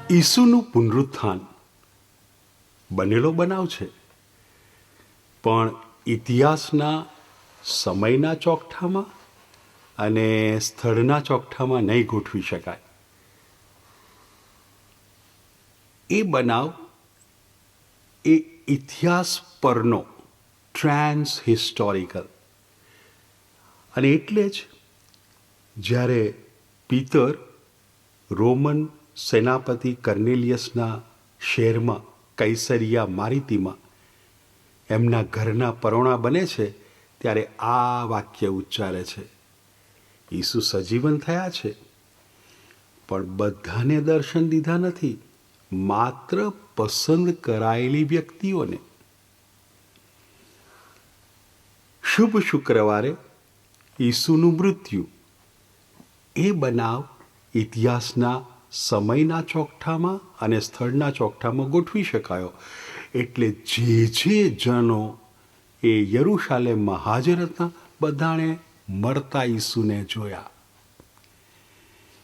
ઈસુનું પુનરુત્થાન બનેલો બનાવ છે, પણ ઇતિહાસના સમયના ચોકઠામાં અને સ્થળના ચોકઠામાં નહીં ગોઠવી શકાય. એ બનાવ એ ઇતિહાસ પરનો ટ્રાન્સ હિસ્ટોરિકલ, અને એટલે જ જ્યારે પીતર રોમન સેનાપતિ કર્નેલિયસના શહેરમાં કૈસરિયા મારિતીમાં એમના ઘરના પરોણા બને છે, ત્યારે આ વાક્ય ઉચ્ચારે છે, ઈસુ સજીવન થયા છે, પણ બધાને દર્શન દીધા નથી, માત્ર પસંદ કરાયેલી વ્યક્તિઓને. શુભ શુક્રવારે ઈસુનું મૃત્યુ એ બનાવ ઇતિહાસના સમયના ચોકઠામાં અને સ્થળના ચોકઠામાં ગોઠવી શકાયો. એટલે જે જનો એ યરુશાલેમમાં હાજર હતા, બધાણે મરતા ઈસુને જોયા.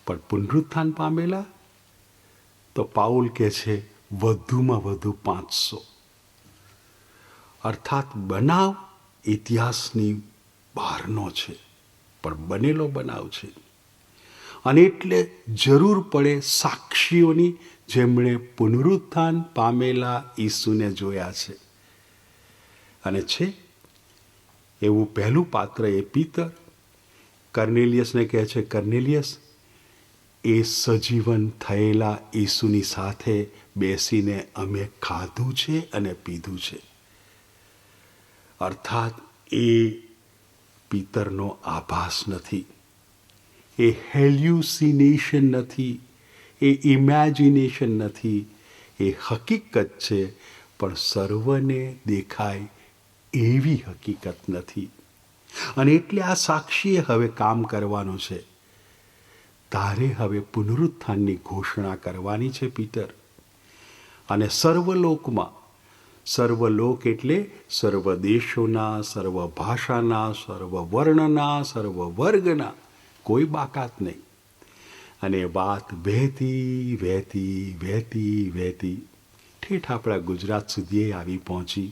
પણ પુનરુત્થાન પામેલા તો પાઉલ કહે છે વધુમાં વધુ 500. અર્થાત બનાવ ઇતિહાસની બહારનો છે, પણ બનેલો બનાવ છે. અને એટલે જરૂર પડે સાક્ષીઓની, જેમણે પુનરુત્થાન પામેલા ઈસુને જોયા છે. અને છે એવું પહેલું પાત્ર એ પીતર. કર્નેલિયસને કહે છે, કર્નેલિયસ, એ સજીવન થયેલા ઈસુની સાથે બેસીને અમે ખાધું છે અને પીધું છે. અર્થાત એ પીતરનો આભાસ નથી, એ હેલ્યુસિનેશન નથી, એ ઇમેજિનેશન નથી, એ હકીકત છે, પણ સર્વને દેખાય એવી હકીકત નથી. અને એટલે આ સાક્ષીએ હવે કામ કરવાનું છે. તારે હવે પુનરુત્થાનની ઘોષણા કરવાની છે પીતર. અને સર્વલોકમાં, સર્વલોક એટલે સર્વ દેશોના, સર્વ ભાષાના, સર્વ વર્ણના, સર્વ વર્ગના, કોઈ બાકાત નહીં. અને વાત વહેતી વહેતી વહેતી વહેતી ઠેઠ આપણા ગુજરાત સુધી આવી પહોંચી,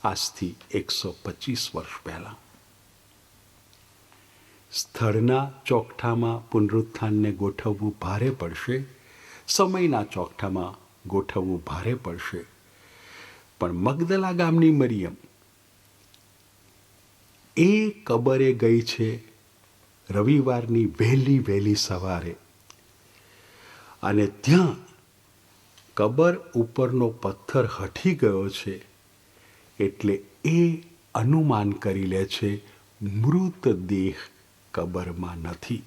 આજથી 125 વર્ષ પહેલાં. સ્થળના ચોકઠામાં પુનરુત્થાનને ગોઠવવું ભારે પડશે, સમયના ચોકઠામાં ગોઠવવું ભારે પડશે. પણ મગદલા ગામની મરિયમ એ કબરે ગઈ છે રવિવારની વહેલી વહેલી સવારે, અને ત્યાં કબર ઉપરનો પથ્થર હટી ગયો છે. એટલે એ અનુમાન કરી લે છે મૃતદેહ કબરમાં નથી.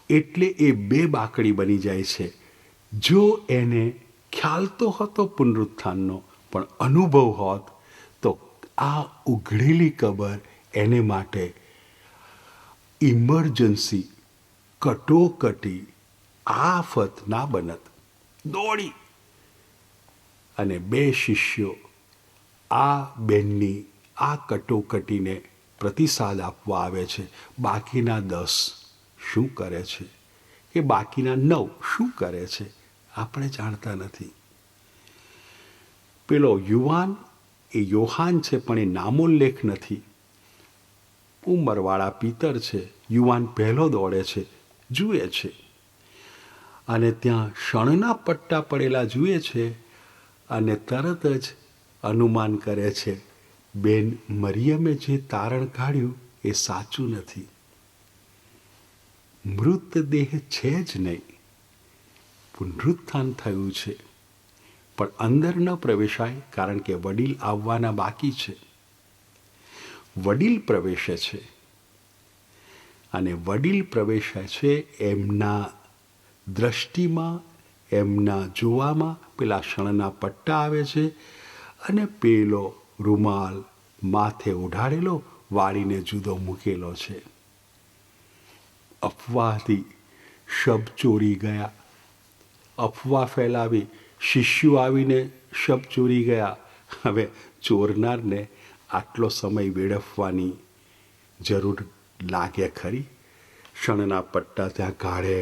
એટલે એ બે બાકડી બની જાય છે. જો એને ખ્યાલ તો હતો પુનરુત્થાનનો, પણ અનુભવ હોત તો આ ઉઘડેલી કબર એને માટે ઇમરજન્સી, કટોકટી, આફત ના બનત. દોડી અને બે શિષ્યો આ બેનની આ કટોકટીને પ્રતિસાદ આપવા આવે છે. બાકીના 10 શું કરે છે, કે બાકીના 9 શું કરે છે, આપણે જાણતા નથી. પેલો યુવાન એ યોહાન છે, પણ એ નામોલ્લેખ નથી. ઉંમરવાળા પિતર છે. યુવાન પહેલો દોડે છે, જુએ છે, અને ત્યાં શણના પટ્ટા પડેલા જુએ છે, અને તરત જ અનુમાન કરે છે બેન મરિયમે જે તારણ કાઢ્યું એ સાચું નથી. મૃતદેહ છે જ નહીં, પુનરુત્થાન થયું છે. પણ અંદર ન પ્રવેશાય, કારણ કે વડીલ આવવાના બાકી છે. વડીલ પ્રવેશે છે, અને વડીલ પ્રવેશે છે એમના દ્રષ્ટિમાં, એમના જોવામાં પેલા શણના પટ્ટા આવે છે, અને પેલો રૂમાલ માથે ઓઢાડેલો વાળીને જુદો મૂકેલો છે. અફવાથી શબ ચોરી ગયા, અફવા ફેલાવી, શિષ્યો આવીને શબ ચોરી ગયા. હવે ચોરનારને આટલો સમય વેડફવાની જરૂર લાગે ખરી? શણના પટ્ટા ત્યાં કાઢે,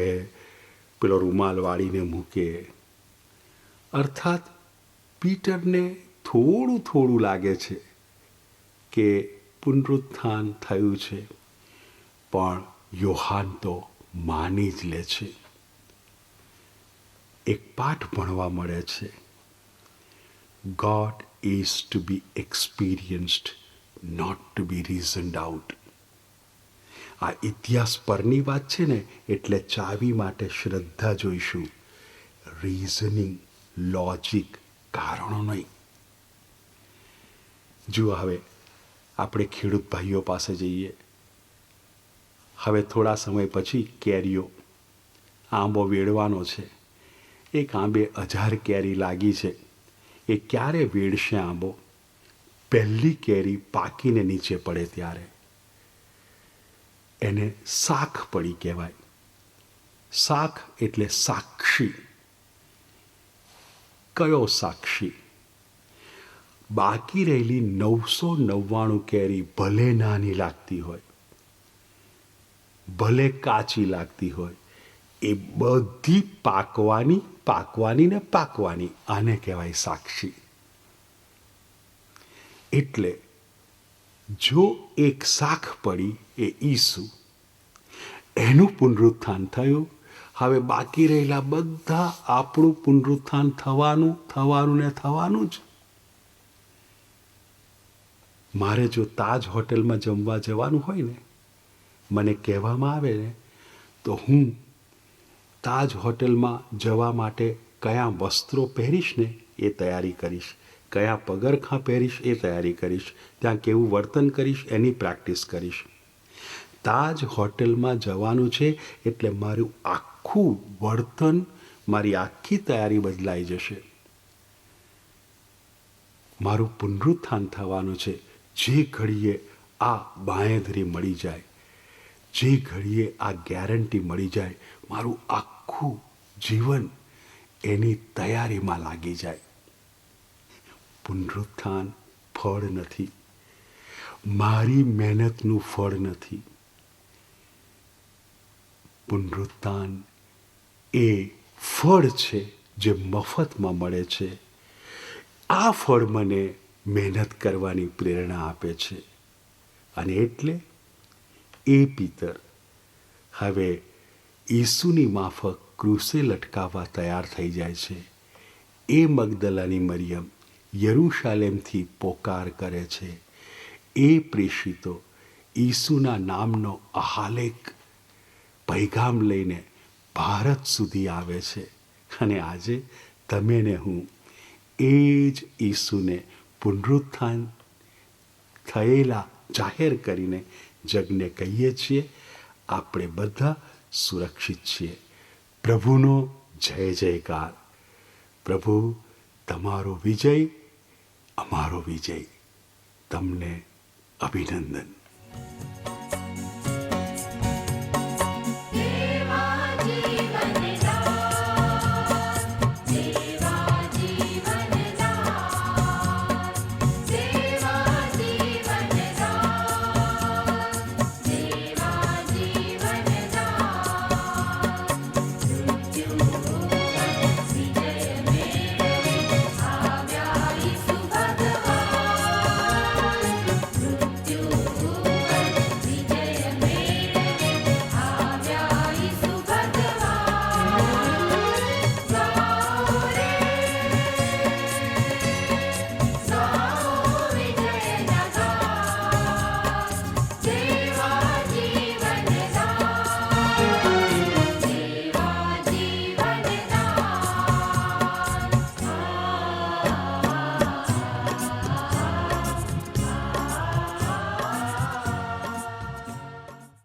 પેલો રૂમાલ વાળીને મૂકે. અર્થાત પીટરને થોડું થોડું લાગે છે કે પુનરુત્થાન થયું છે, પણ યોહાન તો માની જ લે છે. એક પાઠ ભણવા મળે છે. God is to be experienced, not to be reasoned out. આ ઇતિહાસ પરની વાત છે ને, એટલે ચાવી માટે શ્રદ્ધા જોઈશું, રીઝનિંગ, લોજિક, કારણો નહીં. જુઓ, હવે આપણે ખેડૂત ભાઈઓ પાસે જઈએ. હવે થોડા સમય પછી કેરીઓ, આંબો વેડવાનો છે. એક આંબે 1000 કેરી લાગી છે. એ ક્યારે વેડશે આંબો? પહેલી કેરી પાકીને નીચે પડે ત્યારે. એને શાખ પડી કહેવાય. શાખ એટલે સાક્ષી. કયો સાક્ષી? બાકી રહેલી 999 કેરી ભલે નાની લાગતી હોય, ભલે કાચી લાગતી હોય, એ બધી પાકવાની ને પાકવાની, આને કહેવાય સાક્ષી. એટલે જો એક શાખ પડી, એ ઈસુ, એનું પુનરુત્થાન થયું. હવે બાકી રહેલા બધા આપણું પુનરુત્થાન થવાનું ને થવાનું જ. મારે જો તાજ હોટલમાં જમવા જવાનું હોય ને, મને કહેવામાં આવે ને, તો હું તાજ હોટલમાં જવા માટે કયા વસ્ત્રો પહેરીશ ને એ તૈયારી કરીશ, કયા પગરખાં પહેરીશ એ તૈયારી કરીશ, ત્યાં કેવું વર્તન કરીશ એની પ્રેક્ટિસ કરીશ. તાજ હોટલમાં જવાનું છે એટલે મારું આખું વર્તન, મારી આખી તૈયારી બદલાઈ જશે. મારું પુનરુત્થાન થવાનું છે. જે ઘડીએ આ બાંયધરી મળી જાય, જે ઘડીએ આ ગેરંટી મળી જાય, મારું આખું જીવન એની તૈયારીમાં લાગી જાય. પુનરુત્થાન ફળ નથી, મારી મહેનતનું ફળ નથી. પુનરુત્થાન એ ફળ છે જે મફતમાં મળે છે. આ ફળ મને મહેનત કરવાની પ્રેરણા આપે છે. અને એટલે એ પિતર હવે ઈસુની માફક ક્રૂસે લટકાવવા તૈયાર થઈ જાય છે. એ મગદલાની મરિયમ યરૂશાલેમથી પોકાર કરે છે. એ પ્રેષિતો ઈસુના નામનો આલેખ પૈગામ લઈને ભારત સુધી આવે છે. અને આજે તમે ને હું એ જ ઈસુને પુનરુત્થાન થયેલા જાહેર કરીને જગને કહીએ છીએ, આપણે બધા સુરક્ષિત છીએ. પ્રભુનો જય જયકાર. પ્રભુ તમારો વિજય, અમારો વિજય. તમને અભિનંદન.